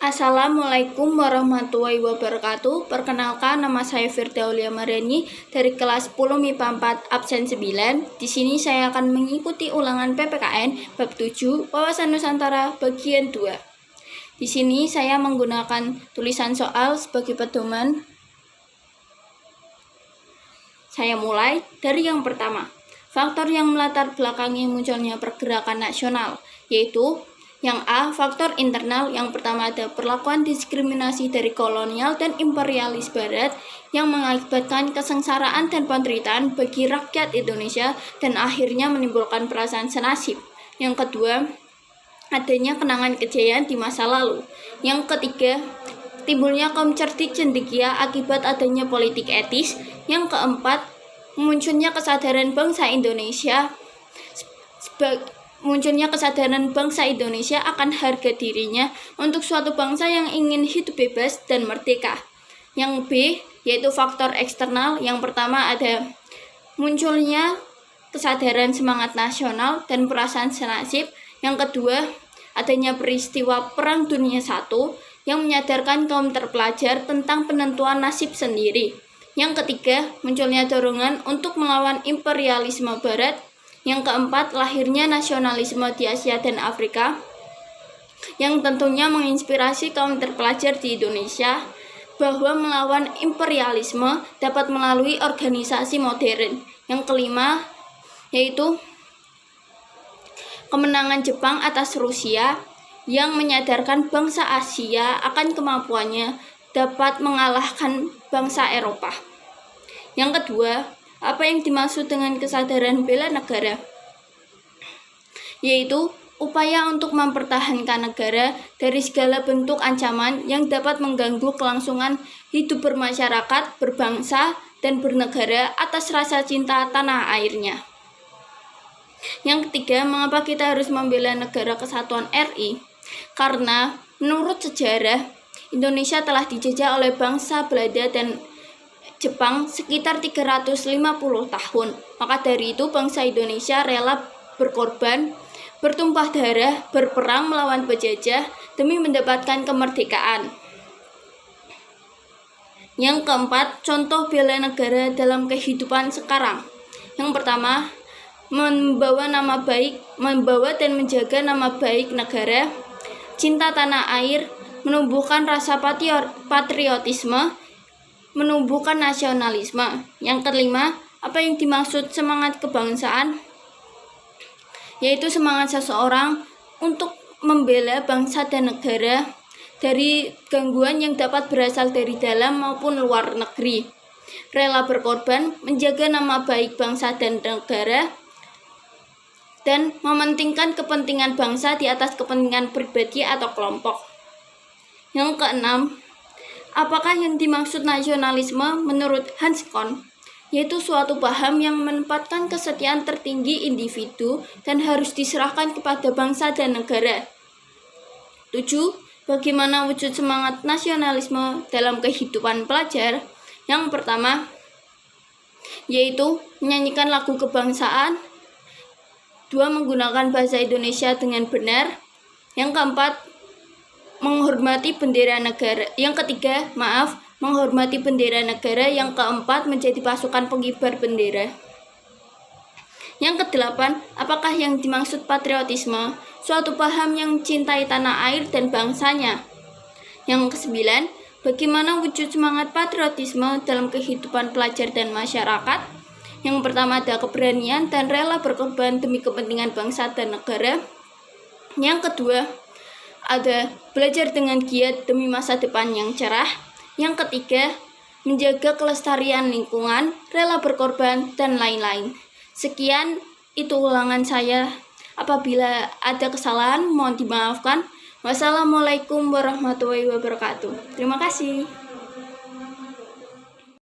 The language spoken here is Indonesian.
Assalamualaikum warahmatullahi wabarakatuh. Perkenalkan, nama saya Firdaulia Mariani dari kelas 10 MIPA 4 absen 9. Di sini saya akan mengikuti ulangan PPKN bab 7 Wawasan Nusantara bagian 2. Di sini saya menggunakan tulisan soal sebagai pedoman. Saya mulai dari yang pertama. Faktor yang melatar belakangi munculnya pergerakan nasional, yaitu yang A, faktor internal. Yang pertama ada perlakuan diskriminasi dari kolonial dan imperialis barat yang mengakibatkan kesengsaraan dan penderitaan bagi rakyat Indonesia dan akhirnya menimbulkan perasaan senasib. Yang kedua, adanya kenangan kejayaan di masa lalu. Yang ketiga, timbulnya kaum cerdik cendekia akibat adanya politik etis. Yang keempat, munculnya kesadaran bangsa Indonesia akan harga dirinya untuk suatu bangsa yang ingin hidup bebas dan merdeka. Yang B, yaitu faktor eksternal. Yang pertama ada munculnya kesadaran semangat nasional dan perasaan senasib. Yang kedua, adanya peristiwa Perang Dunia I yang menyadarkan kaum terpelajar tentang penentuan nasib sendiri. Yang ketiga, munculnya dorongan untuk melawan imperialisme barat. Yang keempat, lahirnya nasionalisme di Asia dan Afrika yang tentunya menginspirasi kaum terpelajar di Indonesia bahwa melawan imperialisme dapat melalui organisasi modern. Yang kelima, yaitu kemenangan Jepang atas Rusia yang menyadarkan bangsa Asia akan kemampuannya dapat mengalahkan bangsa Eropa. Yang kedua, apa yang dimaksud dengan kesadaran bela negara? Yaitu upaya untuk mempertahankan negara dari segala bentuk ancaman yang dapat mengganggu kelangsungan hidup bermasyarakat, berbangsa, dan bernegara atas rasa cinta tanah airnya. Yang ketiga, mengapa kita harus membela negara kesatuan RI? Karena menurut sejarah, Indonesia telah dijajah oleh bangsa Belanda dan Jepang sekitar 350 tahun. Maka dari itu bangsa Indonesia rela berkorban, bertumpah darah, berperang melawan penjajah demi mendapatkan kemerdekaan. Yang keempat, contoh bela negara dalam kehidupan sekarang. Yang pertama, membawa dan menjaga nama baik negara, cinta tanah air, menumbuhkan rasa patriotisme, menumbuhkan nasionalisme. Yang kelima, apa yang dimaksud semangat kebangsaan? Yaitu semangat seseorang untuk membela bangsa dan negara dari gangguan yang dapat berasal dari dalam maupun luar negeri. Rela berkorban, menjaga nama baik bangsa dan negara, dan mementingkan kepentingan bangsa di atas kepentingan pribadi atau kelompok. Yang keenam, apakah yang dimaksud nasionalisme menurut Hans Kohn? Yaitu suatu paham yang menempatkan kesetiaan tertinggi individu dan harus diserahkan kepada bangsa dan negara. 7. Bagaimana wujud semangat nasionalisme dalam kehidupan pelajar? Yang pertama, yaitu menyanyikan lagu kebangsaan. 2. Menggunakan bahasa Indonesia dengan benar. Yang keempat, menghormati bendera negara. Yang ketiga, menghormati bendera negara. Yang keempat, menjadi pasukan pengibar bendera. Yang kedelapan, apakah yang dimaksud patriotisme? Suatu paham yang mencintai tanah air dan bangsanya. Yang kesembilan, bagaimana wujud semangat patriotisme dalam kehidupan pelajar dan masyarakat? Yang pertama ada keberanian dan rela berkorban demi kepentingan bangsa dan negara. Yang kedua, ada belajar dengan giat demi masa depan yang cerah. Yang ketiga, menjaga kelestarian lingkungan, rela berkorban, dan lain-lain. Sekian, itu ulangan saya. Apabila ada kesalahan, mohon dimaafkan. Wassalamualaikum warahmatullahi wabarakatuh. Terima kasih.